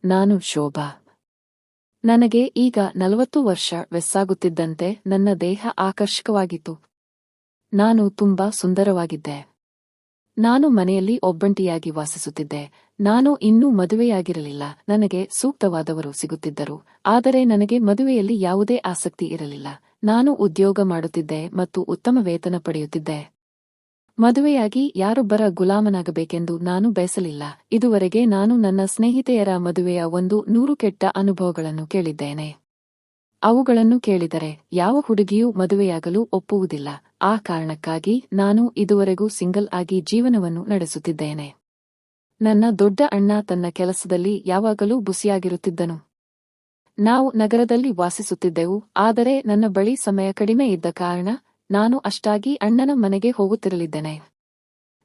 ನಾನು ಶೋಭಾ. ನನಗೆ ಈಗ 40 ವರ್ಷ ವಯಸ್ಸಾಗುತ್ತಿದ್ದಂತೆ ನನ್ನ ದೇಹ ಆಕರ್ಷಕವಾಗಿತ್ತು. ನಾನು ತುಂಬಾ ಸುಂದರವಾಗಿದ್ದೆ. ನಾನು ಮನೆಯಲ್ಲಿ ಒಬ್ಬಂಟಿಯಾಗಿ ವಾಸಿಸುತ್ತಿದ್ದೆ. ನಾನು ಇನ್ನೂ ಮದುವೆಯಾಗಿರಲಿಲ್ಲ. ನನಗೆ ಸೂಕ್ತವಾದವರು ಸಿಗುತ್ತಿದ್ದರು. ಆದರೆ ನನಗೆ ಮದುವೆಯಲ್ಲಿ ಯಾವುದೇ ಆಸಕ್ತಿ ಇರಲಿಲ್ಲ. ನಾನು ಉದ್ಯೋಗ ಮಾಡುತ್ತಿದ್ದೆ ಮತ್ತು ಉತ್ತಮ ವೇತನ ಪಡೆಯುತ್ತಿದ್ದೆ. ಮದುವೆಯಾಗಿ ಯಾರೊಬ್ಬರ ಗುಲಾಮನಾಗಬೇಕೆಂದು ನಾನು ಬಯಸಲಿಲ್ಲ. ಇದುವರೆಗೆ ನಾನು ನನ್ನ ಸ್ನೇಹಿತೆಯರ ಮದುವೆಯ 100 ಕೆಟ್ಟ ಅನುಭವಗಳನ್ನು ಕೇಳಿದ್ದೇನೆ. ಅವುಗಳನ್ನು ಕೇಳಿದರೆ ಯಾವ ಹುಡುಗಿಯೂ ಮದುವೆಯಾಗಲು ಒಪ್ಪುವುದಿಲ್ಲ. ಆ ಕಾರಣಕ್ಕಾಗಿ ನಾನು ಇದುವರೆಗೂ ಸಿಂಗಲ್ ಆಗಿ ಜೀವನವನ್ನು ನಡೆಸುತ್ತಿದ್ದೇನೆ. ನನ್ನ ದೊಡ್ಡ ಅಣ್ಣ ತನ್ನ ಕೆಲಸದಲ್ಲಿ ಯಾವಾಗಲೂ ಬ್ಯುಸಿಯಾಗಿರುತ್ತಿದ್ದನು. ನಾವು ನಗರದಲ್ಲಿ ವಾಸಿಸುತ್ತಿದ್ದೆವು. ಆದರೆ ನನ್ನ ಬಳಿ ಸಮಯ ಕಡಿಮೆ ಇದ್ದ ಕಾರಣ ನಾನು ಅಷ್ಟಾಗಿ ಅಣ್ಣನ ಮನೆಗೆ ಹೋಗುತ್ತಿರಲಿದ್ದೇನೆ.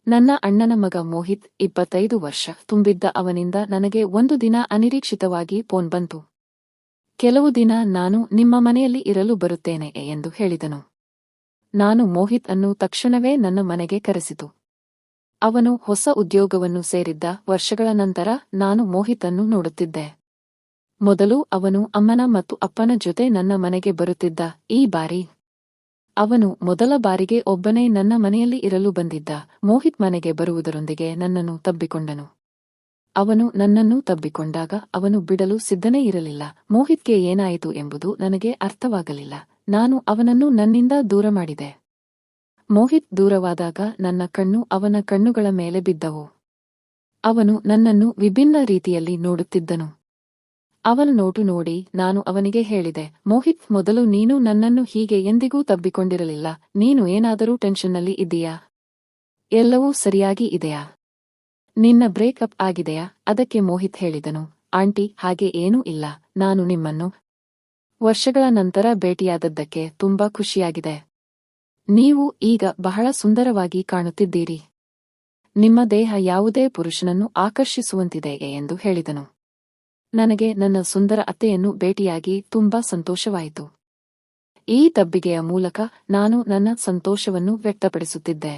ನನ್ನ ಅಣ್ಣನ ಮಗ ಮೋಹಿತ್ 25 ವರ್ಷ ತುಂಬಿದ್ದ. ಅವನಿಂದ ನನಗೆ ಒಂದು ದಿನ ಅನಿರೀಕ್ಷಿತವಾಗಿ ಫೋನ್ ಬಂತು. ಕೆಲವು ದಿನ ನಾನು ನಿಮ್ಮ ಮನೆಯಲ್ಲಿ ಇರಲು ಬರುತ್ತೇನೆ ಎಂದು ಹೇಳಿದನು. ನಾನು ಮೋಹಿತ್ ಅನ್ನು ತಕ್ಷಣವೇ ನನ್ನ ಮನೆಗೆ ಕರೆಸಿತು. ಅವನು ಹೊಸ ಉದ್ಯೋಗವನ್ನು ಸೇರಿದ್ದ. ವರ್ಷಗಳ ನಂತರ ನಾನು ಮೋಹಿತ್ ಅನ್ನು ನೋಡುತ್ತಿದ್ದೆ. ಮೊದಲು ಅವನು ಅಮ್ಮನ ಮತ್ತು ಅಪ್ಪನ ಜೊತೆ ನನ್ನ ಮನೆಗೆ ಬರುತ್ತಿದ್ದ. ಈ ಬಾರಿ ಅವನು ಮೊದಲ ಬಾರಿಗೆ ಒಬ್ಬನೇ ನನ್ನ ಮನೆಯಲ್ಲಿ ಇರಲು ಬಂದಿದ್ದ. ಮೋಹಿತ್ ಮನೆಗೆ ಬರುವುದರೊಂದಿಗೆ ನನ್ನನ್ನು ತಬ್ಬಿಕೊಂಡನು. ಅವನು ನನ್ನನ್ನು ತಬ್ಬಿಕೊಂಡಾಗ ಅವನು ಬಿಡಲು ಸಿದ್ಧನೇ ಇರಲಿಲ್ಲ. ಮೋಹಿತ್ಗೆ ಏನಾಯಿತು ಎಂಬುದು ನನಗೆ ಅರ್ಥವಾಗಲಿಲ್ಲ. ನಾನು ಅವನನ್ನು ನನ್ನಿಂದ ದೂರ ಮಾಡಿದೆ. ಮೋಹಿತ್ ದೂರವಾದಾಗ ನನ್ನ ಕಣ್ಣು ಅವನ ಕಣ್ಣುಗಳ ಮೇಲೆ ಬಿದ್ದವು. ಅವನು ನನ್ನನ್ನು ವಿಭಿನ್ನ ರೀತಿಯಲ್ಲಿ ನೋಡುತ್ತಿದ್ದನು. ಅವನ ನೋಟು ನೋಡಿ ನಾನು ಅವನಿಗೆ ಹೇಳಿದೆ, ಮೋಹಿತ್, ಮೊದಲು ನೀನು ನನ್ನನ್ನು ಹೀಗೆ ಎಂದಿಗೂ ತಬ್ಬಿಕೊಂಡಿರಲಿಲ್ಲ. ನೀನು ಏನಾದರೂ ಟೆನ್ಷನ್ನಲ್ಲಿ ಇದ್ದೀಯಾ? ಎಲ್ಲವೂ ಸರಿಯಾಗಿ ಇದೆಯಾ? ನಿನ್ನ ಬ್ರೇಕಪ್ ಆಗಿದೆಯಾ? ಅದಕ್ಕೆ ಮೋಹಿತ್ ಹೇಳಿದನು, ಆಂಟಿ, ಹಾಗೆ ಏನೂ ಇಲ್ಲ. ನಾನು ನಿಮ್ಮನ್ನು ವರ್ಷಗಳ ನಂತರ ಭೇಟಿಯಾದದ್ದಕ್ಕೆ ತುಂಬಾ ಖುಷಿಯಾಗಿದೆ. ನೀವು ಈಗ ಬಹಳ ಸುಂದರವಾಗಿ ಕಾಣುತ್ತಿದ್ದೀರಿ. ನಿಮ್ಮ ದೇಹ ಯಾವುದೇ ಪುರುಷನನ್ನು ಆಕರ್ಷಿಸುವಂತಿದೆ ಎಂದು ಹೇಳಿದನು. ನನಗೆ ನನ್ನ ಸುಂದರ ಅತ್ತೆಯನ್ನು ಭೇಟಿಯಾಗಿ ತುಂಬಾ ಸಂತೋಷವಾಯಿತು. ಈ ತಬ್ಬಿಗೆಯ ಮೂಲಕ ನಾನು ನನ್ನ ಸಂತೋಷವನ್ನು ವ್ಯಕ್ತಪಡಿಸುತ್ತಿದ್ದೆ.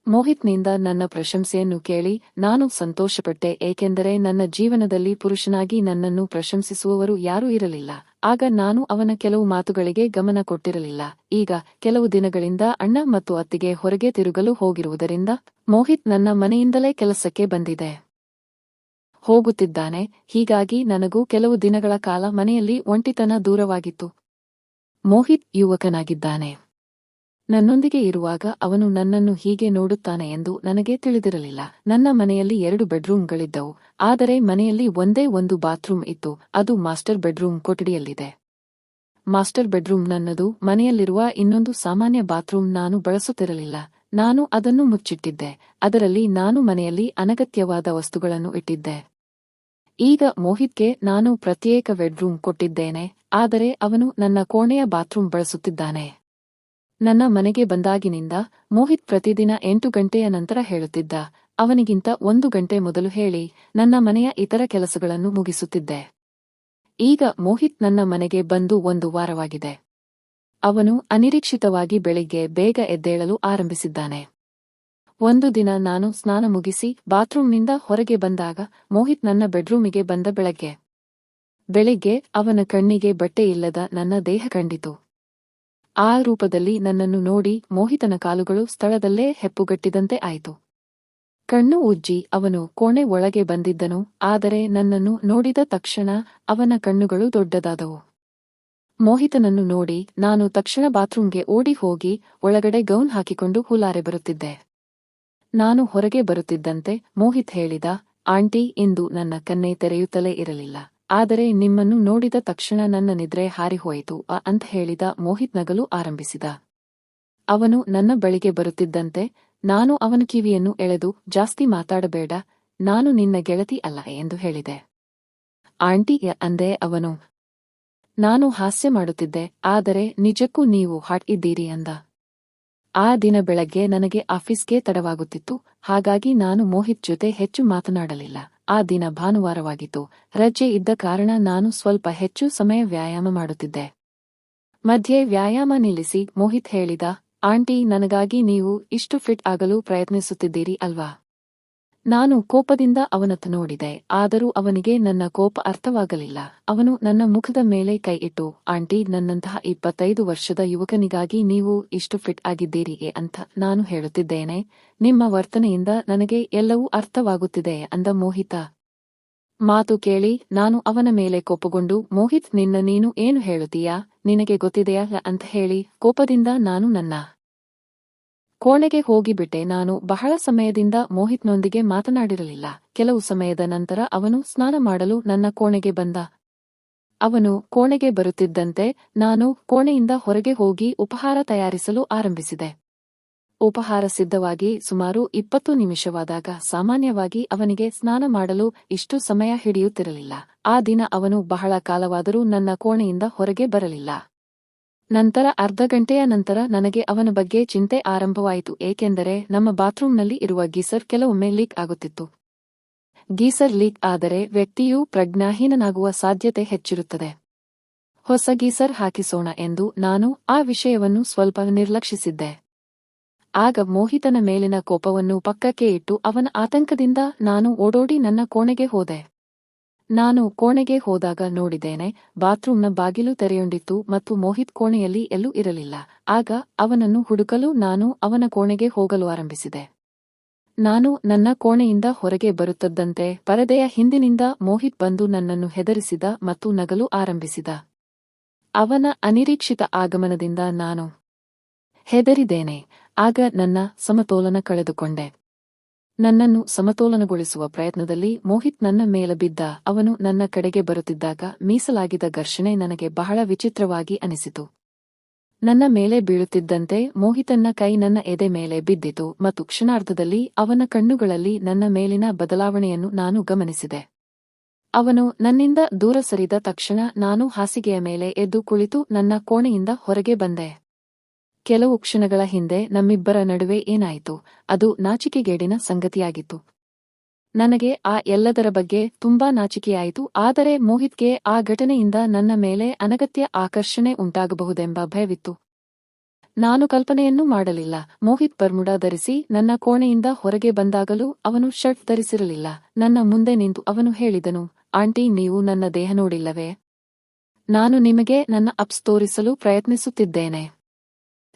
ಮೋಹಿತ್ನಿಂದ ನನ್ನ ಪ್ರಶಂಸೆಯನ್ನು ಕೇಳಿ ನಾನು ಸಂತೋಷಪಟ್ಟೆ, ಏಕೆಂದರೆ ನನ್ನ ಜೀವನದಲ್ಲಿ ಪುರುಷನಾಗಿ ನನ್ನನ್ನು ಪ್ರಶಂಸಿಸುವವರು ಯಾರೂ ಇರಲಿಲ್ಲ. ಆಗ ನಾನು ಅವನ ಕೆಲವು ಮಾತುಗಳಿಗೆ ಗಮನ ಕೊಟ್ಟಿರಲಿಲ್ಲ. ಈಗ ಕೆಲವು ದಿನಗಳಿಂದ ಅಣ್ಣ ಮತ್ತು ಅತ್ತಿಗೆ ಹೊರಗೆ ತಿರುಗಲು ಹೋಗಿರುವುದರಿಂದ ಮೋಹಿತ್ ನನ್ನ ಮನೆಯಿಂದಲೇ ಕೆಲಸಕ್ಕೆ ಹೋಗುತ್ತಿದ್ದಾನೆ. ಹೀಗಾಗಿ ನನಗೂ ಕೆಲವು ದಿನಗಳ ಕಾಲ ಮನೆಯಲ್ಲಿ ಒಂಟಿತನ ದೂರವಾಗಿತ್ತು. ಮೋಹಿತ್ ಯುವಕನಾಗಿದ್ದಾನೆ. ನನ್ನೊಂದಿಗೆ ಇರುವಾಗ ಅವನು ನನ್ನನ್ನು ಹೀಗೆ ನೋಡುತ್ತಾನೆ ಎಂದು ನನಗೆ ತಿಳಿದಿರಲಿಲ್ಲ. ನನ್ನ ಮನೆಯಲ್ಲಿ 2 ಬೆಡ್ರೂಮ್ಗಳಿದ್ದವು. ಆದರೆ ಮನೆಯಲ್ಲಿ ಒಂದೇ ಒಂದು ಬಾತ್ರೂಮ್ ಇತ್ತು. ಅದು ಮಾಸ್ಟರ್ ಬೆಡ್ರೂಮ್ ಕೊಠಡಿಯಲ್ಲಿದೆ. ಮಾಸ್ಟರ್ ಬೆಡ್ರೂಮ್ ನನ್ನದು. ಮನೆಯಲ್ಲಿರುವ ಇನ್ನೊಂದು ಸಾಮಾನ್ಯ ಬಾತ್ರೂಮ್ ನಾನು ಬಳಸುತ್ತಿರಲಿಲ್ಲ. ನಾನು ಅದನ್ನು ಮುಚ್ಚಿಟ್ಟಿದ್ದೆ. ಅದರಲ್ಲಿ ನಾನು ಮನೆಯಲ್ಲಿ ಅನಗತ್ಯವಾದ ವಸ್ತುಗಳನ್ನು ಇಟ್ಟಿದ್ದೆ. ಈಗ ಮೋಹಿತ್ಗೆ ನಾನು ಪ್ರತ್ಯೇಕ ಬೆಡ್ರೂಮ್ ಕೊಟ್ಟಿದ್ದೇನೆ. ಆದರೆ ಅವನು ನನ್ನ ಕೋಣೆಯ ಬಾತ್ರೂಮ್ ಬಳಸುತ್ತಿದ್ದಾನೆ. ನನ್ನ ಮನೆಗೆ ಬಂದಾಗಿನಿಂದ ಮೋಹಿತ್ ಪ್ರತಿದಿನ 8 ಗಂಟೆಯ ನಂತರ ಹೇಳುತ್ತಿದ್ದ. ಅವನಿಗಿಂತ 1 ಗಂಟೆ ಮೊದಲು ಹೇಳಿ ನನ್ನ ಮನೆಯ ಇತರ ಕೆಲಸಗಳನ್ನು ಮುಗಿಸುತ್ತಿದ್ದೆ. ಈಗ ಮೋಹಿತ್ ನನ್ನ ಮನೆಗೆ ಬಂದು 1 ವಾರವಾಗಿದೆ. ಅವನು ಅನಿರೀಕ್ಷಿತವಾಗಿ ಬೆಳಿಗ್ಗೆ ಬೇಗ ಎದ್ದೇಳಲು ಆರಂಭಿಸಿದ್ದಾನೆ. ಒಂದು ದಿನ ನಾನು ಸ್ನಾನ ಮುಗಿಸಿ ಬಾತ್ರೂಮ್ನಿಂದ ಹೊರಗೆ ಬಂದಾಗ ಮೋಹಿತ್ ನನ್ನ ಬೆಡ್ರೂಮಿಗೆ ಬಂದ. ಬೆಳಿಗ್ಗೆ ಅವನ ಕಣ್ಣಿಗೆ ಬಟ್ಟೆ ಇಲ್ಲದ ನನ್ನ ದೇಹ ಕಂಡಿತು. ಆ ರೂಪದಲ್ಲಿ ನನ್ನನ್ನು ನೋಡಿ ಮೋಹಿತನ ಕಾಲುಗಳು ಸ್ಥಳದಲ್ಲೇ ಹೆಪ್ಪುಗಟ್ಟಿದಂತೆ ಆಯಿತು. ಕಣ್ಣು ಉಜ್ಜಿ ಅವನು ಕೋಣೆ ಒಳಗೆ ಬಂದಿದ್ದನು. ಆದರೆ ನನ್ನನ್ನು ನೋಡಿದ ತಕ್ಷಣ ಅವನ ಕಣ್ಣುಗಳು ದೊಡ್ಡದಾದವು. ಮೋಹಿತನನ್ನು ನೋಡಿ ನಾನು ತಕ್ಷಣ ಬಾತ್ರೂಮ್ಗೆ ಓಡಿ ಹೋಗಿ ಒಳಗಡೆ ಗೌನ್ ಹಾಕಿಕೊಂಡು ಹುಲಾರೆ ಬರುತ್ತಿದ್ದೆ. ನಾನು ಹೊರಗೆ ಬರುತ್ತಿದ್ದಂತೆ ಮೋಹಿತ್ ಹೇಳಿದ, ಆಂಟಿ, ಇಂದು ನನ್ನ ಕಣ್ಣೆ ತೆರೆಯುತ್ತಲೇ ಇರಲಿಲ್ಲ. ಆದರೆ ನಿಮ್ಮನ್ನು ನೋಡಿದ ತಕ್ಷಣ ನನ್ನ ನಿದ್ರೆ ಹಾರಿಹೋಯಿತು ಅಂತ ಹೇಳಿದ. ಮೋಹಿತ್ ನಗಲು ಆರಂಭಿಸಿದ. ಅವನು ನನ್ನ ಬಳಿಗೆ ಬರುತ್ತಿದ್ದಂತೆ ನಾನು ಅವನ ಕಿವಿಯನ್ನು ಎಳೆದು, ಜಾಸ್ತಿ ಮಾತಾಡಬೇಡ, ನಾನು ನಿನ್ನ ಗೆಳತಿ ಅಲ್ಲ ಎಂದು ಹೇಳಿದೆ. ಆಂಟಿ ಅಂದೆ. ಅವನು, ನಾನು ಹಾಸ್ಯ ಮಾಡುತ್ತಿದ್ದೆ, ಆದರೆ ನಿಜಕ್ಕೂ ನೀವು ಹಾಟ್ ಇದ್ದೀರಿ ಅಂದ. ಆ ದಿನ ಬೆಳಗ್ಗೆ ನನಗೆ ಆಫೀಸ್ಗೆ ತಡವಾಗುತ್ತಿತ್ತು. ಹಾಗಾಗಿ ನಾನು ಮೋಹಿತ್ ಜೊತೆ ಹೆಚ್ಚು ಮಾತನಾಡಲಿಲ್ಲ. ಆ ದಿನ ಭಾನುವಾರವಾಗಿತ್ತು. ರಜೆ ಇದ್ದ ಕಾರಣ ನಾನು ಸ್ವಲ್ಪ ಹೆಚ್ಚು ಸಮಯ ವ್ಯಾಯಾಮ ಮಾಡುತ್ತಿದ್ದೆ. ಮಧ್ಯೆ ವ್ಯಾಯಾಮ ನಿಲ್ಲಿಸಿ ಮೋಹಿತ್ ಹೇಳಿದ, ಆಂಟಿ, ನನಗಾಗಿ ನೀವು ಇಷ್ಟು ಫಿಟ್ ಆಗಲು ಪ್ರಯತ್ನಿಸುತ್ತಿದ್ದೀರಿ ಅಲ್ವಾ? ನಾನು ಕೋಪದಿಂದ ಅವನತ್ತ ನೋಡಿದೆ, ಆದರೂ ಅವನಿಗೆ ನನ್ನ ಕೋಪ ಅರ್ಥವಾಗಲಿಲ್ಲ. ಅವನು ನನ್ನ ಮುಖದ ಮೇಲೆ ಕೈ ಇಟ್ಟು, ಆಂಟಿ, ನನ್ನಂತಹ 25 ವರ್ಷದ ಯುವಕನಿಗಾಗಿ ನೀವು ಇಷ್ಟು ಫಿಟ್ ಆಗಿದ್ದೀರಿ ಅಂತ ನಾನು ಹೇಳುತ್ತಿದ್ದೇನೆ. ನಿಮ್ಮ ವರ್ತನೆಯಿಂದ ನನಗೆ ಎಲ್ಲವೂ ಅರ್ಥವಾಗುತ್ತಿದೆ ಅಂದ ಮೋಹಿತ. ಮಾತು ಕೇಳಿ ನಾನು ಅವನ ಮೇಲೆ ಕೋಪಗೊಂಡು, ಮೋಹಿತ್, ನೀನು ಏನು ಹೇಳುತ್ತೀಯಾ, ನಿನಗೆ ಗೊತ್ತಿದೆಯಾ ಅಂತ ಹೇಳಿ ಕೋಪದಿಂದ ನಾನು ನನ್ನ ಕೋಣೆಗೆ ಹೋಗಿಬಿಟ್ಟೆ. ನಾನು ಬಹಳ ಸಮಯದಿಂದ ಮೋಹಿತ್ನೊಂದಿಗೆ ಮಾತನಾಡಿರಲಿಲ್ಲ. ಕೆಲವು ಸಮಯದ ನಂತರ ಅವನು ಸ್ನಾನ ಮಾಡಲು ನನ್ನ ಕೋಣೆಗೆ ಬಂದ. ಅವನು ಕೋಣೆಗೆ ಬರುತ್ತಿದ್ದಂತೆ ನಾನು ಕೋಣೆಯಿಂದ ಹೊರಗೆ ಹೋಗಿ ಉಪಹಾರ ತಯಾರಿಸಲು ಆರಂಭಿಸಿದೆ. ಉಪಹಾರ ಸಿದ್ಧವಾಗಿ ಸುಮಾರು 20 ನಿಮಿಷವಾದಾಗ ಸಾಮಾನ್ಯವಾಗಿ ಅವನಿಗೆ ಸ್ನಾನ ಮಾಡಲು ಇಷ್ಟು ಸಮಯ ಹಿಡಿಯುತ್ತಿರಲಿಲ್ಲ. ಆ ದಿನ ಅವನು ಬಹಳ ಕಾಲವಾದರೂ ನನ್ನ ಕೋಣೆಯಿಂದ ಹೊರಗೆ ಬರಲಿಲ್ಲ. ನಂತರ ಅರ್ಧ ಗಂಟೆಯ ನಂತರ ನನಗೆ ಅವನ ಬಗ್ಗೆ ಚಿಂತೆ ಆರಂಭವಾಯಿತು, ಏಕೆಂದರೆ ನಮ್ಮ ಬಾತ್ರೂಂನಲ್ಲಿ ಇರುವ ಗೀಸರ್ ಕೆಲವೊಮ್ಮೆ ಲೀಕ್ ಆಗುತ್ತಿತ್ತು. ಗೀಸರ್ ಲೀಕ್ ಆದರೆ ವ್ಯಕ್ತಿಯು ಪ್ರಜ್ಞಾಹೀನನಾಗುವ ಸಾಧ್ಯತೆ ಹೆಚ್ಚಿರುತ್ತದೆ. ಹೊಸ ಗೀಸರ್ ಹಾಕಿಸೋಣ ಎಂದು ನಾನು ಆ ವಿಷಯವನ್ನು ಸ್ವಲ್ಪ ನಿರ್ಲಕ್ಷಿಸಿದ್ದೆ. ಆಗ ಮೋಹಿತನ ಮೇಲಿನ ಕೋಪವನ್ನು ಪಕ್ಕಕ್ಕೆ ಇಟ್ಟು ಅವನ ಆತಂಕದಿಂದ ನಾನು ಓಡೋಡಿ ನನ್ನ ಕೋಣೆಗೆ ಹೋದೆ. ನಾನು ಕೋಣೆಗೆ ಹೋದಾಗ ನೋಡಿದ್ದೇನೆ, ಬಾತ್ರೂಂನ ಬಾಗಿಲು ತೆರೆಯೊಂಡಿತ್ತು ಮತ್ತು ಮೋಹಿತ್ ಕೋಣೆಯಲ್ಲಿ ಎಲ್ಲೂ ಇರಲಿಲ್ಲ. ಆಗ ಅವನನ್ನು ಹುಡುಕಲು ನಾನು ಅವನ ಕೋಣೆಗೆ ಹೋಗಲು ಆರಂಭಿಸಿದೆ. ನಾನು ನನ್ನ ಕೋಣೆಯಿಂದ ಹೊರಗೆ ಬರುತ್ತದ್ದಂತೆ ಪರದೆಯ ಹಿಂದಿನಿಂದ ಮೋಹಿತ್ ಬಂದು ನನ್ನನ್ನು ಹೆದರಿಸಿದ ಮತ್ತು ನಗಲು ಆರಂಭಿಸಿದ. ಅವನ ಅನಿರೀಕ್ಷಿತ ಆಗಮನದಿಂದ ನಾನು ಹೆದರಿದ್ದೇನೆ. ಆಗ ನನ್ನ ಸಮತೋಲನ ಕಳೆದುಕೊಂಡೆ. ನನ್ನನ್ನು ಸಮತೋಲನಗೊಳಿಸುವ ಪ್ರಯತ್ನದಲ್ಲಿ ಮೋಹಿತ್ ನನ್ನ ಮೇಲೆ ಬಿದ್ದ. ಅವನು ನನ್ನ ಕಡೆಗೆ ಬರುತ್ತಿದ್ದಾಗ ಮೀಸಲಾಗಿದ್ದ ಘರ್ಷಣೆ ನನಗೆ ಬಹಳ ವಿಚಿತ್ರವಾಗಿ ಅನಿಸಿತು. ನನ್ನ ಮೇಲೆ ಬೀಳುತ್ತಿದ್ದಂತೆ ಮೋಹಿತನ ಕೈ ನನ್ನ ಎದೆ ಮೇಲೆ ಬಿದ್ದಿತು ಮತ್ತು ಕ್ಷಣಾರ್ಧದಲ್ಲಿ ಅವನ ಕಣ್ಣುಗಳಲ್ಲಿ ನನ್ನ ಮೇಲಿನ ಬದಲಾವಣೆಯನ್ನು ನಾನು ಗಮನಿಸಿದೆ. ಅವನು ನನ್ನಿಂದ ದೂರ ಸರಿದ ತಕ್ಷಣ ನಾನು ಹಾಸಿಗೆಯ ಮೇಲೆ ಎದ್ದು ಕುಳಿತು ನನ್ನ ಕೋಣೆಯಿಂದ ಹೊರಗೆ ಬಂದೆ. ಕೆಲವು ಕ್ಷಣಗಳ ಹಿಂದೆ ನಮ್ಮಿಬ್ಬರ ನಡುವೆ ಏನಾಯಿತು, ಅದು ನಾಚಿಕೆಗೇಡಿನ ಸಂಗತಿಯಾಗಿತ್ತು. ನನಗೆ ಆ ಎಲ್ಲದರ ಬಗ್ಗೆ ತುಂಬಾ ನಾಚಿಕೆಯಾಯಿತು. ಆದರೆ ಮೋಹಿತ್ಗೆ ಆ ಘಟನೆಯಿಂದ ನನ್ನ ಮೇಲೆ ಅನಗತ್ಯ ಆಕರ್ಷಣೆ ಉಂಟಾಗಬಹುದೆಂಬ ಭಯವಿತ್ತು. ನಾನು ಕಲ್ಪನೆಯನ್ನೂ ಮಾಡಲಿಲ್ಲ. ಮೋಹಿತ್ ಬರ್ಮುಡಾ ಧರಿಸಿ ನನ್ನ ಕೋಣೆಯಿಂದ ಹೊರಗೆ ಬಂದಾಗಲೂ ಅವನು ಶರ್ಟ್ ಧರಿಸಿರಲಿಲ್ಲ. ನನ್ನ ಮುಂದೆ ನಿಂತು ಅವನು ಹೇಳಿದನು, ಆಂಟಿ, ನೀವು ನನ್ನ ದೇಹ ನೋಡಿಲ್ಲವೇ? ನಾನು ನಿಮಗೆ ನನ್ನ ಅಪ್ಸ್ ತೋರಿಸಲು ಪ್ರಯತ್ನಿಸುತ್ತಿದ್ದೇನೆ.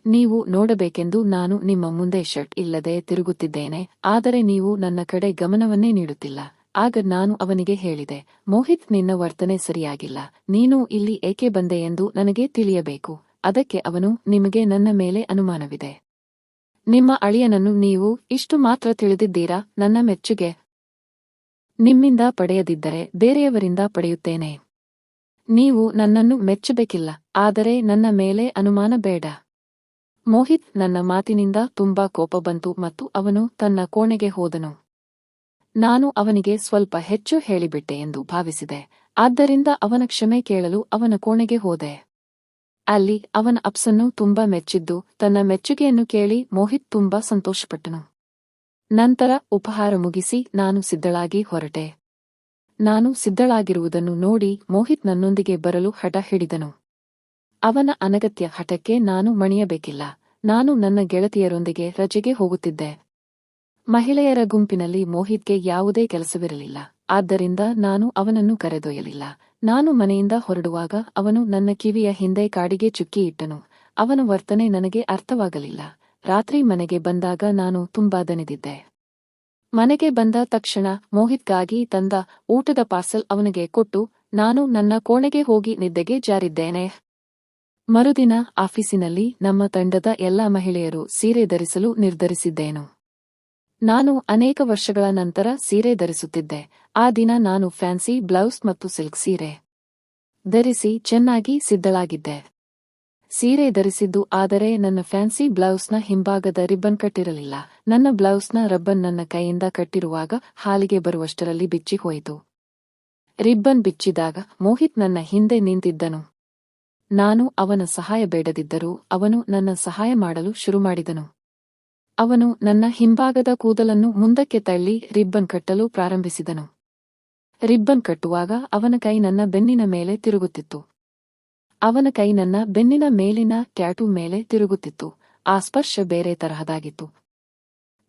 ನೀವು ನೋಡಬೇಕೆಂದು ನಾನು ನಿಮ್ಮ ಮುಂದೆ ಶರ್ಟ್ ಇಲ್ಲದೆ ತಿರುಗುತ್ತಿದ್ದೇನೆ, ಆದರೆ ನೀವು ನನ್ನ ಕಡೆ ಗಮನವನ್ನೇ ನೀಡುತ್ತಿಲ್ಲ. ಆಗ ನಾನು ಅವನಿಗೆ ಹೇಳಿದೆ, ಮೋಹಿತ್, ನಿನ್ನ ವರ್ತನೆ ಸರಿಯಾಗಿಲ್ಲ. ನೀನು ಇಲ್ಲಿ ಏಕೆ ಬಂದೆ ಎಂದು ನನಗೆ ತಿಳಿಯಬೇಕು. ಅದಕ್ಕೆ ಅವನು, ನಿಮಗೆ ನನ್ನ ಮೇಲೆ ಅನುಮಾನವಿದೆ. ನಿಮ್ಮ ಅಳಿಯನನ್ನು ನೀವು ಇಷ್ಟು ಮಾತ್ರ ತಿಳಿದಿದ್ದೀರಾ. ನನ್ನ ಮೆಚ್ಚುಗೆ ನಿಮ್ಮಿಂದ ಪಡೆಯದಿದ್ದರೆ ಬೇರೆಯವರಿಂದ ಪಡೆಯುತ್ತೇನೆ. ನೀವು ನನ್ನನ್ನು ಮೆಚ್ಚಬೇಕಿಲ್ಲ, ಆದರೆ ನನ್ನ ಮೇಲೆ ಅನುಮಾನ ಬೇಡ. ಮೋಹಿತ್ ನನ್ನ ಮಾತಿನಿಂದ ತುಂಬಾ ಕೋಪ ಬಂತು ಮತ್ತು ಅವನು ತನ್ನ ಕೋಣೆಗೆ ಹೋದನು. ನಾನು ಅವನಿಗೆ ಸ್ವಲ್ಪ ಹೆಚ್ಚು ಹೇಳಿಬಿಟ್ಟೆ ಎಂದು ಭಾವಿಸಿದೆ. ಆದ್ದರಿಂದ ಅವನ ಕ್ಷಮೆ ಕೇಳಲು ಅವನ ಕೋಣೆಗೆ ಹೋದೆ. ಅಲ್ಲಿ ಅವನ ಅಪ್ಸನ್ನು ತುಂಬಾ ಮೆಚ್ಚಿದ್ದು. ತನ್ನ ಮೆಚ್ಚುಗೆಯನ್ನು ಕೇಳಿ ಮೋಹಿತ್ ತುಂಬಾ ಸಂತೋಷಪಟ್ಟನು. ನಂತರ ಉಪಹಾರ ಮುಗಿಸಿ ನಾನು ಸಿದ್ಧಳಾಗಿ ಹೊರಟೆ. ನಾನು ಸಿದ್ಧಳಾಗಿರುವುದನ್ನು ನೋಡಿ ಮೋಹಿತ್ ನನ್ನೊಂದಿಗೆ ಬರಲು ಹಠ ಹಿಡಿದನು. ಅವನ ಅನಗತ್ಯ ಹಠಕ್ಕೆ ನಾನು ಮಣಿಯಬೇಕಿಲ್ಲ. ನಾನು ನನ್ನ ಗೆಳತಿಯರೊಂದಿಗೆ ರಜೆಗೆ ಹೋಗುತ್ತಿದ್ದೆ. ಮಹಿಳೆಯರ ಗುಂಪಿನಲ್ಲಿ ಮೋಹಿತ್ಗೆ ಯಾವುದೇ ಕೆಲಸವಿರಲಿಲ್ಲ. ಆದ್ದರಿಂದ ನಾನು ಅವನನ್ನು ಕರೆದೊಯ್ಯಲಿಲ್ಲ. ನಾನು ಮನೆಯಿಂದ ಹೊರಡುವಾಗ ಅವನು ನನ್ನ ಕಿವಿಯ ಹಿಂದೆ ಕಾಡಿಗೆ ಚುಕ್ಕಿ ಇಟ್ಟನು. ಅವನ ವರ್ತನೆ ನನಗೆ ಅರ್ಥವಾಗಲಿಲ್ಲ. ರಾತ್ರಿ ಮನೆಗೆ ಬಂದಾಗ ನಾನು ತುಂಬಾ ದಣಿದಿದ್ದೆ. ಮನೆಗೆ ಬಂದ ತಕ್ಷಣ ಮೋಹಿತ್ಗಾಗಿ ತಂದ ಊಟದ ಪಾರ್ಸಲ್ ಅವನಿಗೆ ಕೊಟ್ಟು ನಾನು ನನ್ನ ಕೋಣೆಗೆ ಹೋಗಿ ನಿದ್ದೆಗೆ ಜಾರಿದ್ದೇನೆ. ಮರುದಿನ ಆಫೀಸಿನಲ್ಲಿ ನಮ್ಮ ತಂಡದ ಎಲ್ಲಾ ಮಹಿಳೆಯರು ಸೀರೆ ಧರಿಸಲು ನಿರ್ಧರಿಸಿದ್ದೇನು. ನಾನು ಅನೇಕ ವರ್ಷಗಳ ನಂತರ ಸೀರೆ ಧರಿಸುತ್ತಿದ್ದೆ. ಆ ದಿನ ನಾನು ಫ್ಯಾನ್ಸಿ ಬ್ಲೌಸ್ ಮತ್ತು ಸಿಲ್ಕ್ ಸೀರೆ ಧರಿಸಿ ಚೆನ್ನಾಗಿ ಸಿದ್ಧಳಾಗಿದ್ದೆ. ಸೀರೆ ಧರಿಸಿದ್ದು, ಆದರೆ ನನ್ನ ಫ್ಯಾನ್ಸಿ ಬ್ಲೌಸ್ನ ಹಿಂಭಾಗದ ರಿಬ್ಬನ್ ಕಟ್ಟಿರಲಿಲ್ಲ. ನನ್ನ ಬ್ಲೌಸ್ನ ರಬ್ಬನ್ ನನ್ನ ಕೈಯಿಂದ ಕಟ್ಟಿರುವಾಗ ಹಾಲಿಗೆ ಬರುವಷ್ಟರಲ್ಲಿ ಬಿಚ್ಚಿ ಹೋಯಿತು. ರಿಬ್ಬನ್ ಬಿಚ್ಚಿದಾಗ ಮೋಹಿತ್ ನನ್ನ ಹಿಂದೆ ನಿಂತಿದ್ದನು. ನಾನು ಅವನ ಸಹಾಯ ಬೇಡದಿದ್ದರೂ ಅವನು ನನ್ನ ಸಹಾಯ ಮಾಡಲು ಶುರುಮಾಡಿದನು. ಅವನು ನನ್ನ ಹಿಂಭಾಗದ ಕೂದಲನ್ನು ಮುಂದಕ್ಕೆ ತಳ್ಳಿ ರಿಬ್ಬನ್ ಕಟ್ಟಲು ಪ್ರಾರಂಭಿಸಿದನು. ರಿಬ್ಬನ್ ಕಟ್ಟುವಾಗ ಅವನ ಕೈ ನನ್ನ ಬೆನ್ನಿನ ಮೇಲೆ ತಿರುಗುತ್ತಿತ್ತು. ಅವನ ಕೈ ನನ್ನ ಬೆನ್ನಿನ ಮೇಲಿನ ಟ್ಯಾಟೂ ಮೇಲೆ ತಿರುಗುತ್ತಿತ್ತು. ಆ ಸ್ಪರ್ಶ ಬೇರೆ ತರಹದಾಗಿತ್ತು.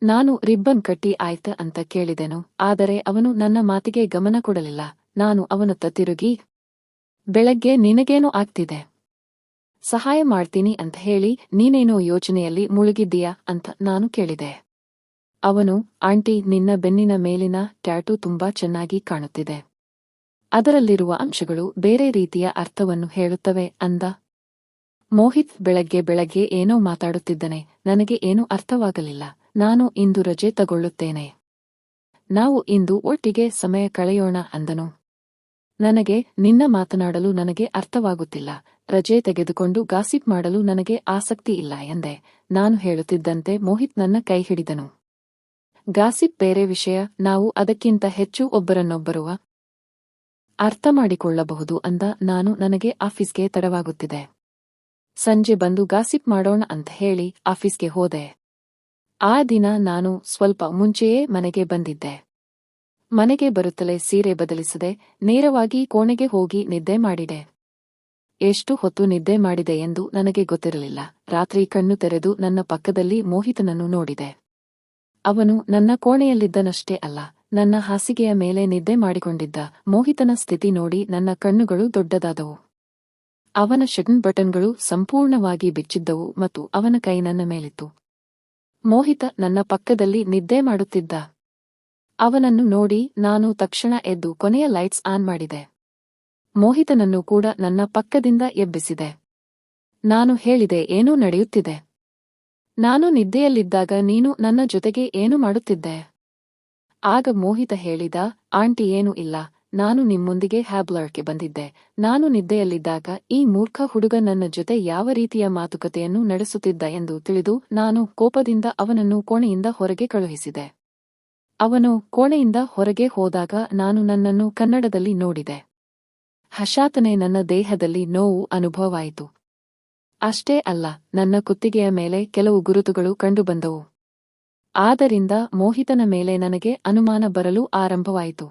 ನಾನು ರಿಬ್ಬನ್ ಕಟ್ಟಿ ಆಯ್ತ ಅಂತ ಕೇಳಿದೆನು, ಆದರೆ ಅವನು ನನ್ನ ಮಾತಿಗೆ ಗಮನ ಕೊಡಲಿಲ್ಲ. ನಾನು ಅವನತ್ತ ತಿರುಗಿ, ಬೆಳಗ್ಗೆ ನಿನಗೇನು ಆಗ್ತಿದೆ? ಸಹಾಯ ಮಾಡ್ತೀನಿ ಅಂತ ಹೇಳಿ ನೀನೇನೋ ಯೋಚನೆಯಲ್ಲಿ ಮುಳುಗಿದ್ದೀಯಾ ಅಂತ ನಾನು ಕೇಳಿದೆ. ಅವನು, ಆಂಟಿ, ನಿನ್ನ ಬೆನ್ನಿನ ಮೇಲಿನ ಟ್ಯಾಟೂ ತುಂಬಾ ಚೆನ್ನಾಗಿ ಕಾಣುತ್ತಿದೆ. ಅದರಲ್ಲಿರುವ ಅಂಶಗಳು ಬೇರೆ ರೀತಿಯ ಅರ್ಥವನ್ನು ಹೇಳುತ್ತವೆ ಅಂದ. ಮೋಹಿತ್ ಬೆಳಗ್ಗೆ ಬೆಳಗ್ಗೆ ಏನೋ ಮಾತಾಡುತ್ತಿದ್ದನೆ. ನನಗೆ ಏನೂ ಅರ್ಥವಾಗಲಿಲ್ಲ. ನಾನು ಇಂದು ರಜೆ ತಗೊಳ್ಳುತ್ತೇನೆ. ನಾವು ಇಂದು ಒಟ್ಟಿಗೆ ಸಮಯ ಕಳೆಯೋಣ ಅಂದನು. ನನಗೆ ನಿನ್ನ ಮಾತನಾಡಲು ನನಗೆ ಅರ್ಥವಾಗುತ್ತಿಲ್ಲ. ರಜೆ ತೆಗೆದುಕೊಂಡು ಗಾಸಿಪ್ ಮಾಡಲು ನನಗೆ ಆಸಕ್ತಿ ಇಲ್ಲ ಎಂದೆ. ನಾನು ಹೇಳುತ್ತಿದ್ದಂತೆ ಮೋಹಿತ್ ನನ್ನ ಕೈ ಹಿಡಿದನು. ಗಾಸಿಪ್ ಬೇರೆ ವಿಷಯ, ನಾವು ಅದಕ್ಕಿಂತ ಹೆಚ್ಚು ಒಬ್ಬರನ್ನೊಬ್ಬರು ಅರ್ಥ ಮಾಡಿಕೊಳ್ಳಬಹುದು ಅಂದ ನಾನು. ನನಗೆ ಆಫೀಸ್ಗೆ ತಡವಾಗುತ್ತಿದೆ. ಸಂಜೆ ಬಂದು ಗಾಸಿಪ್ ಮಾಡೋಣ ಅಂತ ಹೇಳಿ ಆಫೀಸ್ಗೆ ಹೋದೆ. ಆ ದಿನ ನಾನು ಸ್ವಲ್ಪ ಮುಂಚೆಯೇ ಮನೆಗೆ ಬಂದಿದ್ದೆ. ಮನೆಗೆ ಬರುತ್ತಲೇ ಸೀರೆ ಬದಲಿಸದೆ ನೇರವಾಗಿ ಕೋಣೆಗೆ ಹೋಗಿ ನಿದ್ದೆ ಮಾಡಿದೆ. ಎಷ್ಟು ಹೊತ್ತು ನಿದ್ದೆ ಮಾಡಿದೆ ಎಂದು ನನಗೆ ಗೊತ್ತಿರಲಿಲ್ಲ. ರಾತ್ರಿ ಕಣ್ಣು ತೆರೆದು ನನ್ನ ಪಕ್ಕದಲ್ಲಿ ಮೋಹಿತನನ್ನು ನೋಡಿದೆ. ಅವನು ನನ್ನ ಕೋಣೆಯಲ್ಲಿದ್ದನಷ್ಟೇ ಅಲ್ಲ, ನನ್ನ ಹಾಸಿಗೆಯ ಮೇಲೆ ನಿದ್ದೆ ಮಾಡಿಕೊಂಡಿದ್ದ. ಮೋಹಿತನ ಸ್ಥಿತಿ ನೋಡಿ ನನ್ನ ಕಣ್ಣುಗಳು ದೊಡ್ಡದಾದವು. ಅವನ ಶರ್ಟ್ ಬಟನ್ಗಳು ಸಂಪೂರ್ಣವಾಗಿ ಬಿಚ್ಚಿದ್ದವು ಮತ್ತು ಅವನ ಕೈ ನನ್ನ ಮೇಲಿತ್ತು. ಮೋಹಿತ ನನ್ನ ಪಕ್ಕದಲ್ಲಿ ನಿದ್ದೆ ಮಾಡುತ್ತಿದ್ದ. ಅವನನ್ನು ನೋಡಿ ನಾನು ತಕ್ಷಣ ಎದ್ದು ಕೊನೆಯ ಲೈಟ್ಸ್ ಆನ್ ಮಾಡಿದೆ. ಮೋಹಿತನನ್ನು ಕೂಡ ನನ್ನ ಪಕ್ಕದಿಂದ ಎಬ್ಬಿಸಿದೆ. ನಾನು ಹೇಳಿದೆ, ಏನೂ ನಡೆಯುತ್ತಿದೆ? ನಾನು ನಿದ್ದೆಯಲ್ಲಿದ್ದಾಗ ನೀನು ನನ್ನ ಜೊತೆಗೆ ಏನು ಮಾಡುತ್ತಿದ್ದೆ? ಆಗ ಮೋಹಿತ ಹೇಳಿದ, ಆಂಟಿ, ಏನೂ ಇಲ್ಲ, ನಾನು ನಿಮ್ಮೊಂದಿಗೆ ಹ್ಯಾಬ್ಲರ್ಗೆ ಬಂದಿದ್ದೆ. ನಾನು ನಿದ್ದೆಯಲ್ಲಿದ್ದಾಗ ಈ ಮೂರ್ಖ ಹುಡುಗ ನನ್ನ ಜೊತೆ ಯಾವ ರೀತಿಯ ಮಾತುಕತೆಯನ್ನು ನಡೆಸುತ್ತಿದ್ದ ಎಂದು ತಿಳಿದು ನಾನು ಕೋಪದಿಂದ ಅವನನ್ನು ಕೋಣೆಯಿಂದ ಹೊರಗೆ ಕಳುಹಿಸಿದೆ. ಅವನು ಕೋಣೆಯಿಂದ ಹೊರಗೆ ಹೋದಾಗ ನಾನು ನನ್ನನ್ನು ಕನ್ನಡದಲ್ಲಿ ನೋಡಿದೆ. ಹಠಾತ್ತನೆ ನನ್ನ ದೇಹದಲ್ಲಿ ನೋವು ಅನುಭವವಾಯಿತು. ಅಷ್ಟೇ ಅಲ್ಲ, ನನ್ನ ಕುತ್ತಿಗೆಯ ಮೇಲೆ ಕೆಲವು ಗುರುತುಗಳು ಕಂಡುಬಂದವು. ಆದ್ದರಿಂದ ಮೋಹಿತನ ಮೇಲೆ ನನಗೆ ಅನುಮಾನ ಬರಲು ಆರಂಭವಾಯಿತು.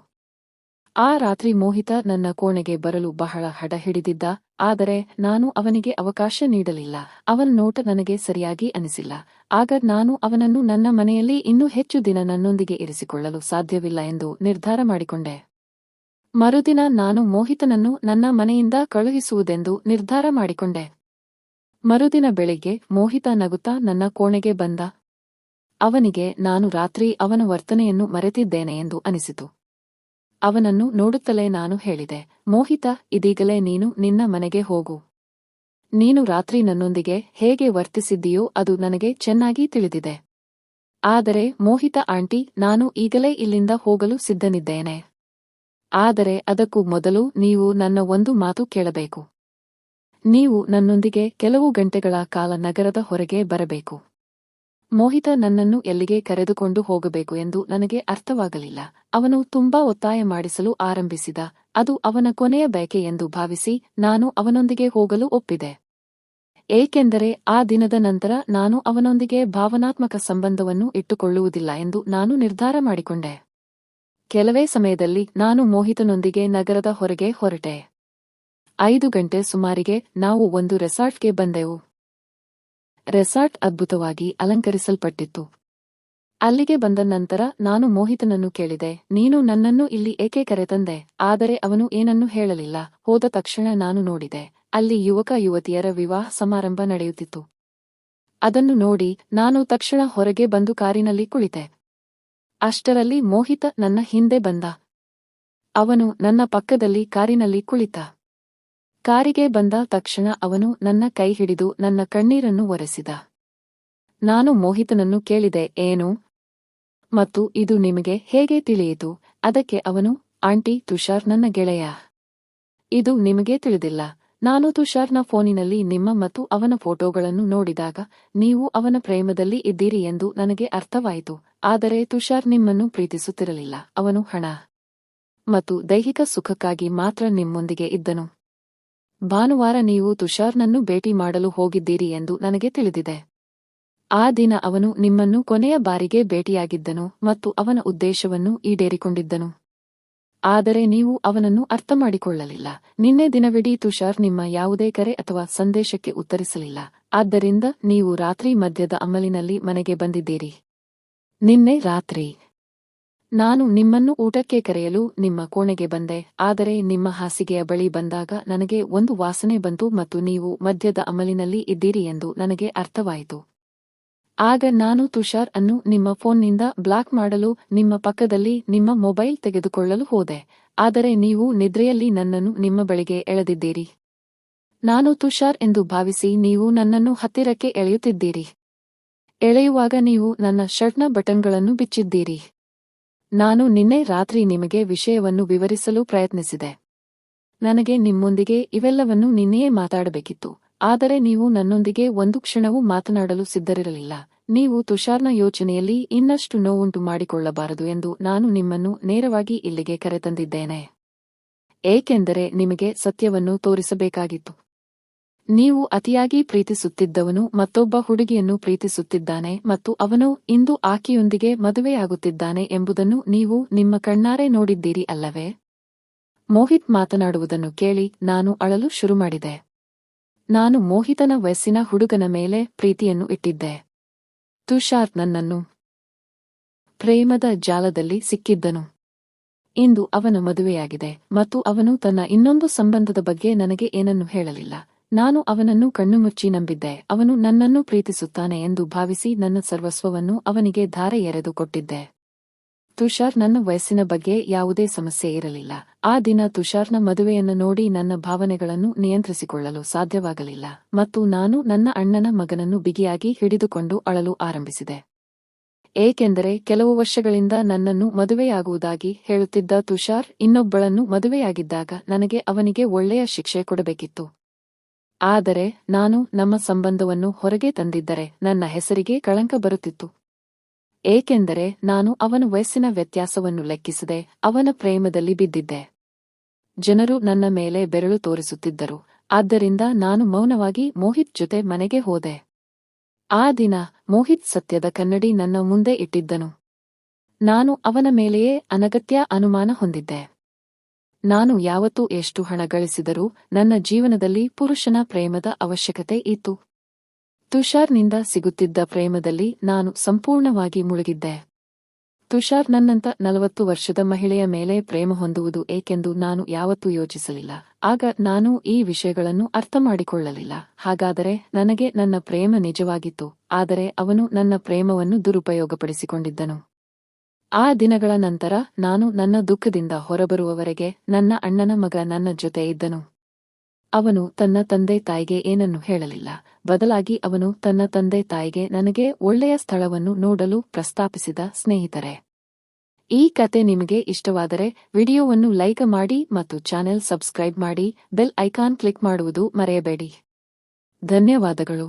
ಆ ರಾತ್ರಿ ಮೋಹಿತ ನನ್ನ ಕೋಣೆಗೆ ಬರಲು ಬಹಳ ಹಠ ಹಿಡಿದಿದ್ದ, ಆದರೆ ನಾನು ಅವನಿಗೆ ಅವಕಾಶ ನೀಡಲಿಲ್ಲ. ಅವನ ನೋಟ ನನಗೆ ಸರಿಯಾಗಿ ಅನಿಸಿಲ್ಲ. ಆಗ ನಾನು ಅವನನ್ನು ನನ್ನ ಮನೆಯಲ್ಲಿ ಇನ್ನೂ ಹೆಚ್ಚು ದಿನ ನನ್ನೊಂದಿಗೆ ಇರಿಸಿಕೊಳ್ಳಲು ಸಾಧ್ಯವಿಲ್ಲ ಎಂದು ನಿರ್ಧಾರ ಮಾಡಿಕೊಂಡೆ. ಮರುದಿನ ನಾನು ಮೋಹಿತನನ್ನು ನನ್ನ ಮನೆಯಿಂದ ಕಳುಹಿಸುವುದೆಂದು ನಿರ್ಧಾರ ಮಾಡಿಕೊಂಡೆ. ಮರುದಿನ ಬೆಳಿಗ್ಗೆ ಮೋಹಿತ ನಗುತ್ತಾ ನನ್ನ ಕೋಣೆಗೆ ಬಂದ. ಅವನಿಗೆ ನಾನು ರಾತ್ರಿ ಅವನ ವರ್ತನೆಯನ್ನು ಮರೆತಿದ್ದೇನೆ ಎಂದು ಅನಿಸಿತು. ಅವನನ್ನು ನೋಡುತ್ತಲೇ ನಾನು ಹೇಳಿದೆ, ಮೋಹಿತ, ಇದೀಗಲೇ ನೀನು ನಿನ್ನ ಮನೆಗೆ ಹೋಗು. ನೀನು ರಾತ್ರಿ ನನ್ನೊಂದಿಗೆ ಹೇಗೆ ವರ್ತಿಸಿದ್ದೀಯೋ ಅದು ನನಗೆ ಚೆನ್ನಾಗಿ ತಿಳಿದಿದೆ. ಆದರೆ ಮೋಹಿತ ಆಂಟಿ, ನಾನು ಈಗಲೇ ಇಲ್ಲಿಂದ ಹೋಗಲು ಸಿದ್ಧನಿದ್ದೇನೆ. ಆದರೆ ಅದಕ್ಕೂ ಮೊದಲು ನೀವು ನನ್ನ ಒಂದು ಮಾತು ಕೇಳಬೇಕು. ನೀವು ನನ್ನೊಂದಿಗೆ ಕೆಲವು ಗಂಟೆಗಳ ಕಾಲ ನಗರದ ಹೊರಗೆ ಬರಬೇಕು. ಮೋಹಿತ ನನ್ನನ್ನು ಎಲ್ಲಿಗೆ ಕರೆದುಕೊಂಡು ಹೋಗಬೇಕು ಎಂದು ನನಗೆ ಅರ್ಥವಾಗಲಿಲ್ಲ. ಅವನು ತುಂಬಾ ಒತ್ತಾಯ ಮಾಡಿಸಲು ಆರಂಭಿಸಿದ. ಅದು ಅವನ ಕೊನೆಯ ಬಯಕೆ ಎಂದು ಭಾವಿಸಿ ನಾನು ಅವನೊಂದಿಗೆ ಹೋಗಲು ಒಪ್ಪಿದೆ. ಏಕೆಂದರೆ ಆ ದಿನದ ನಂತರ ನಾನು ಅವನೊಂದಿಗೆ ಭಾವನಾತ್ಮಕ ಸಂಬಂಧವನ್ನು ಇಟ್ಟುಕೊಳ್ಳುವುದಿಲ್ಲ ಎಂದು ನಾನು ನಿರ್ಧಾರ ಮಾಡಿಕೊಂಡೆ. ಕೆಲವೇ ಸಮಯದಲ್ಲಿ ನಾನು ಮೋಹಿತನೊಂದಿಗೆ ನಗರದ ಹೊರಗೆ ಹೊರಟೆ. 5 ಗಂಟೆ ಸುಮಾರಿಗೆ ನಾವು ಒಂದು ರೆಸಾರ್ಟ್ಗೆ ಬಂದೆವು. ರೆಸಾರ್ಟ್ ಅದ್ಭುತವಾಗಿ ಅಲಂಕರಿಸಲ್ಪಟ್ಟಿತ್ತು. ಅಲ್ಲಿಗೆ ಬಂದ ನಂತರ ನಾನು ಮೋಹಿತನನ್ನು ಕೇಳಿದೆ, ನೀನು ನನ್ನನ್ನು ಇಲ್ಲಿ ಏಕೆ ಕರೆತಂದೆ? ಆದರೆ ಅವನು ಏನನ್ನೂ ಹೇಳಲಿಲ್ಲ. ಹೋದ ತಕ್ಷಣ ನಾನು ನೋಡಿದೆ, ಅಲ್ಲಿ ಯುವಕ ಯುವತಿಯರ ವಿವಾಹ ಸಮಾರಂಭ ನಡೆಯುತ್ತಿತ್ತು. ಅದನ್ನು ನೋಡಿ ನಾನು ತಕ್ಷಣ ಹೊರಗೆ ಬಂದು ಕಾರಿನಲ್ಲಿ ಕುಳಿತೆ. ಅಷ್ಟರಲ್ಲಿ ಮೋಹಿತ ನನ್ನ ಹಿಂದೆ ಬಂದ. ಅವನು ನನ್ನ ಪಕ್ಕದಲ್ಲಿ ಕಾರಿನಲ್ಲಿ ಕುಳಿತ. ಕಾರಿಗೆ ಬಂದ ತಕ್ಷಣ ಅವನು ನನ್ನ ಕೈ ಹಿಡಿದು ನನ್ನ ಕಣ್ಣೀರನ್ನು ಒರೆಸಿದ. ನಾನು ಮೋಹಿತನನ್ನು ಕೇಳಿದೆ, ಏನು? ಮತ್ತು ಇದು ನಿಮಗೆ ಹೇಗೆ ತಿಳಿಯಿತು? ಅದಕ್ಕೆ ಅವನು, ಆಂಟಿ, ತುಷಾರ್ ನನ್ನ ಗೆಳೆಯ. ಇದು ನಿಮಗೆ ತಿಳಿದಿಲ್ಲ. ನಾನು ತುಷಾರ್ನ ಫೋನಿನಲ್ಲಿ ನಿಮ್ಮ ಮತ್ತು ಅವನ ಫೋಟೋಗಳನ್ನು ನೋಡಿದಾಗ ನೀವು ಅವನ ಪ್ರೇಮದಲ್ಲಿ ಇದ್ದೀರಿ ಎಂದು ನನಗೆ ಅರ್ಥವಾಯಿತು. ಆದರೆ ತುಷಾರ್ ನಿಮ್ಮನ್ನು ಪ್ರೀತಿಸುತ್ತಿರಲಿಲ್ಲ. ಅವನು ಹಣ ಮತ್ತು ದೈಹಿಕ ಸುಖಕ್ಕಾಗಿ ಮಾತ್ರ ನಿಮ್ಮೊಂದಿಗೆ ಇದ್ದನು. ಭಾನುವಾರ ನೀವು ತುಷಾರ್ನನ್ನು ಭೇಟಿ ಮಾಡಲು ಹೋಗಿದ್ದೀರಿ ಎಂದು ನನಗೆ ತಿಳಿದಿದೆ. ಆ ದಿನ ಅವನು ನಿಮ್ಮನ್ನು ಕೊನೆಯ ಬಾರಿಗೆ ಭೇಟಿಯಾಗಿದ್ದನು ಮತ್ತು ಅವನ ಉದ್ದೇಶವನ್ನು ಈಡೇರಿಕೊಂಡಿದ್ದನು. ಆದರೆ ನೀವು ಅವನನ್ನು ಅರ್ಥಮಾಡಿಕೊಳ್ಳಲಿಲ್ಲ. ನಿನ್ನೆ ದಿನವಿಡೀ ತುಷಾರ್ ನಿಮ್ಮ ಯಾವುದೇ ಕರೆ ಅಥವಾ ಸಂದೇಶಕ್ಕೆ ಉತ್ತರಿಸಲಿಲ್ಲ. ಆದ್ದರಿಂದ ನೀವು ರಾತ್ರಿ ಮಧ್ಯದ ಅಮಲಿನಲ್ಲಿ ಮನೆಗೆ ಬಂದಿದ್ದೀರಿ. ನಿನ್ನೆ ರಾತ್ರಿ ನಾನು ನಿಮ್ಮನ್ನು ಊಟಕ್ಕೆ ಕರೆಯಲು ನಿಮ್ಮ ಕೋಣೆಗೆ ಬಂದೆ, ಆದರೆ ನಿಮ್ಮ ಹಾಸಿಗೆಯ ಬಳಿ ಬಂದಾಗ ನನಗೆ ಒಂದು ವಾಸನೆ ಬಂತು ಮತ್ತು ನೀವು ಮದ್ಯದ ಅಮಲಿನಲ್ಲಿ ಇದ್ದೀರಿ ಎಂದು ನನಗೆ ಅರ್ಥವಾಯಿತು. ಆಗ ನಾನು ತುಷಾರ್ ಅನ್ನು ನಿಮ್ಮ ಫೋನ್ನಿಂದ ಬ್ಲಾಕ್ ಮಾಡಲು ನಿಮ್ಮ ಪಕ್ಕದಲ್ಲಿ ನಿಮ್ಮ ಮೊಬೈಲ್ ತೆಗೆದುಕೊಳ್ಳಲು ಹೋದೆ, ಆದರೆ ನೀವು ನಿದ್ರೆಯಲ್ಲಿ ನನ್ನನ್ನು ನಿಮ್ಮ ಬಳಿಗೆ ಎಳೆದಿದ್ದೀರಿ. ನಾನು ತುಷಾರ್ ಎಂದು ಭಾವಿಸಿ ನೀವು ನನ್ನನ್ನು ಹತ್ತಿರಕ್ಕೆ ಎಳೆಯುತ್ತಿದ್ದೀರಿ. ಎಳೆಯುವಾಗ ನೀವು ನನ್ನ ಶರ್ಟ್ನ ಬಟನ್ಗಳನ್ನು ಬಿಚ್ಚಿದ್ದೀರಿ. ನಾನು ನಿನ್ನೆ ರಾತ್ರಿ ನಿಮಗೆ ವಿಷಯವನ್ನು ವಿವರಿಸಲು ಪ್ರಯತ್ನಿಸಿದೆ. ನನಗೆ ನಿಮ್ಮೊಂದಿಗೆ ಇವೆಲ್ಲವನ್ನು ನಿನ್ನೆಯೇ ಮಾತಾಡಬೇಕಿತ್ತು, ಆದರೆ ನೀವು ನನ್ನೊಂದಿಗೆ ಒಂದು ಕ್ಷಣವೂ ಮಾತನಾಡಲು ಸಿದ್ಧರಿರಲಿಲ್ಲ. ನೀವು ತುಷಾರ್ನ ಯೋಚನೆಯಲ್ಲಿ ಇನ್ನಷ್ಟು ನೋವುಂಟು ಮಾಡಿಕೊಳ್ಳಬಾರದು ಎಂದು ನಾನು ನಿಮ್ಮನ್ನು ನೇರವಾಗಿ ಇಲ್ಲಿಗೆ ಕರೆತಂದಿದ್ದೇನೆ. ಏಕೆಂದರೆ ನಿಮಗೆ ಸತ್ಯವನ್ನು ತೋರಿಸಬೇಕಾಗಿತ್ತು. ನೀವು ಅತಿಯಾಗಿ ಪ್ರೀತಿಸುತ್ತಿದ್ದವನು ಮತ್ತೊಬ್ಬ ಹುಡುಗಿಯನ್ನು ಪ್ರೀತಿಸುತ್ತಿದ್ದಾನೆ ಮತ್ತು ಅವನು ಇಂದು ಆಕೆಯೊಂದಿಗೆ ಮದುವೆಯಾಗುತ್ತಿದ್ದಾನೆ ಎಂಬುದನ್ನು ನೀವು ನಿಮ್ಮ ಕಣ್ಣಾರೆ ನೋಡಿದ್ದೀರಿ ಅಲ್ಲವೇ? ಮೋಹಿತ್ ಮಾತನಾಡುವುದನ್ನು ಕೇಳಿ ನಾನು ಅಳಲು ಶುರುಮಾಡಿದೆ. ನಾನು ಮೋಹಿತನ ವಯಸ್ಸಿನ ಹುಡುಗನ ಮೇಲೆ ಪ್ರೀತಿಯನ್ನು ಇಟ್ಟಿದ್ದೆ. ತುಷಾರ್ ನನ್ನನ್ನು ಪ್ರೇಮದ ಜಾಲದಲ್ಲಿ ಸಿಕ್ಕಿದ್ದನು. ಇಂದು ಅವನ ಮದುವೆಯಾಗಿದೆ ಮತ್ತು ಅವನು ತನ್ನ ಇನ್ನೊಂದು ಸಂಬಂಧದ ಬಗ್ಗೆ ನನಗೆ ಏನನ್ನೂ ಹೇಳಲಿಲ್ಲ. ನಾನು ಅವನನ್ನು ಕಣ್ಣುಮುಚ್ಚಿ ನಂಬಿದ್ದೆ. ಅವನು ನನ್ನನ್ನು ಪ್ರೀತಿಸುತ್ತಾನೆ ಎಂದು ಭಾವಿಸಿ ನನ್ನ ಸರ್ವಸ್ವವನ್ನು ಅವನಿಗೆ ಧಾರೆ ಎರೆದು ಕೊಟ್ಟಿದ್ದೆ. ತುಷಾರ್ ನನ್ನ ವಯಸ್ಸಿನ ಬಗ್ಗೆ ಯಾವುದೇ ಸಮಸ್ಯೆ ಇರಲಿಲ್ಲ. ಆ ದಿನ ತುಷಾರ್ನ ಮದುವೆಯನ್ನು ನೋಡಿ ನನ್ನ ಭಾವನೆಗಳನ್ನು ನಿಯಂತ್ರಿಸಿಕೊಳ್ಳಲು ಸಾಧ್ಯವಾಗಲಿಲ್ಲ ಮತ್ತು ನಾನು ನನ್ನ ಅಣ್ಣನ ಮಗನನ್ನು ಬಿಗಿಯಾಗಿ ಹಿಡಿದುಕೊಂಡು ಅಳಲು ಆರಂಭಿಸಿದೆ. ಏಕೆಂದರೆ ಕೆಲವು ವರ್ಷಗಳಿಂದ ನನ್ನನ್ನು ಮದುವೆಯಾಗುವುದಾಗಿ ಹೇಳುತ್ತಿದ್ದ ತುಷಾರ್ ಇನ್ನೊಬ್ಬಳನ್ನು ಮದುವೆಯಾಗಿದ್ದಾಗ ನನಗೆ ಅವನಿಗೆ ಒಳ್ಳೆಯ ಶಿಕ್ಷೆ ಕೊಡಬೇಕಿತ್ತು. ಆದರೆ ನಾನು ನಮ್ಮ ಸಂಬಂಧವನ್ನು ಹೊರಗೆ ತಂದಿದ್ದರೆ ನನ್ನ ಹೆಸರಿಗೆ ಕಳಂಕ ಬರುತ್ತಿತ್ತು. ಏಕೆಂದರೆ ನಾನು ಅವನ ವಯಸ್ಸಿನ ವ್ಯತ್ಯಾಸವನ್ನು ಲೆಕ್ಕಿಸದೆ ಅವನ ಪ್ರೇಮದಲ್ಲಿ ಬಿದ್ದಿದ್ದೆ. ಜನರು ನನ್ನ ಮೇಲೆ ಬೆರಳು ತೋರಿಸುತ್ತಿದ್ದರು, ಆದ್ದರಿಂದ ನಾನು ಮೌನವಾಗಿ ಮೋಹಿತ್ ಜೊತೆ ಮನೆಗೆ ಹೋದೆ. ಆ ದಿನ ಮೋಹಿತ್ ಸತ್ಯದ ಕನ್ನಡಿ ನನ್ನ ಮುಂದೆ ಇಟ್ಟಿದ್ದನು. ನಾನು ಅವನ ಮೇಲೆಯೇ ಅನಗತ್ಯ ಅನುಮಾನ ಹೊಂದಿದ್ದೆ. ನಾನು ಯಾವತ್ತೂ ಎಷ್ಟು ಹಣ ಗಳಿಸಿದರೂ ನನ್ನ ಜೀವನದಲ್ಲಿ ಪುರುಷನ ಪ್ರೇಮದ ಅವಶ್ಯಕತೆ ಇತ್ತು. ತುಷಾರ್ನಿಂದ ಸಿಗುತ್ತಿದ್ದ ಪ್ರೇಮದಲ್ಲಿ ನಾನು ಸಂಪೂರ್ಣವಾಗಿ ಮುಳುಗಿದ್ದೆ. ತುಷಾರ್ ನನ್ನಂತ 40 ವರ್ಷದ ಮಹಿಳೆಯ ಮೇಲೆ ಪ್ರೇಮ ಹೊಂದುವುದು ಏಕೆಂದು ನಾನು ಯಾವತ್ತೂ ಯೋಚಿಸಲಿಲ್ಲ. ಆಗ ನಾನು ಈ ವಿಷಯಗಳನ್ನು ಅರ್ಥಮಾಡಿಕೊಳ್ಳಲಿಲ್ಲ. ಹಾಗಾದರೆ ನನಗೆ ನನ್ನ ಪ್ರೇಮ ನಿಜವಾಗಿತ್ತು, ಆದರೆ ಅವನು ನನ್ನ ಪ್ರೇಮವನ್ನು ದುರುಪಯೋಗಪಡಿಸಿಕೊಂಡಿದ್ದನು. ಆ ದಿನಗಳ ನಂತರ ನಾನು ನನ್ನ ದುಃಖದಿಂದ ಹೊರಬರುವವರೆಗೆ ನನ್ನ ಅಣ್ಣನ ಮಗ ನನ್ನ ಜೊತೆ ಇದ್ದನು. ಅವನು ತನ್ನ ತಂದೆ ತಾಯಿಗೆ ಏನನ್ನೂ ಹೇಳಲಿಲ್ಲ. ಬದಲಾಗಿ ಅವನು ತನ್ನ ತಂದೆ ತಾಯಿಗೆ ನನಗೆ ಒಳ್ಳೆಯ ಸ್ಥಳವನ್ನು ನೋಡಲು ಪ್ರಸ್ತಾಪಿಸಿದ. ಸ್ನೇಹಿತರೆ, ಈ ಕತೆ ನಿಮಗೆ ಇಷ್ಟವಾದರೆ ವಿಡಿಯೋವನ್ನು ಲೈಕ್ ಮಾಡಿ ಮತ್ತು ಚಾನೆಲ್ ಸಬ್ಸ್ಕ್ರೈಬ್ ಮಾಡಿ, ಬೆಲ್ ಐಕಾನ್ ಕ್ಲಿಕ್ ಮಾಡುವುದು ಮರೆಯಬೇಡಿ. ಧನ್ಯವಾದಗಳು.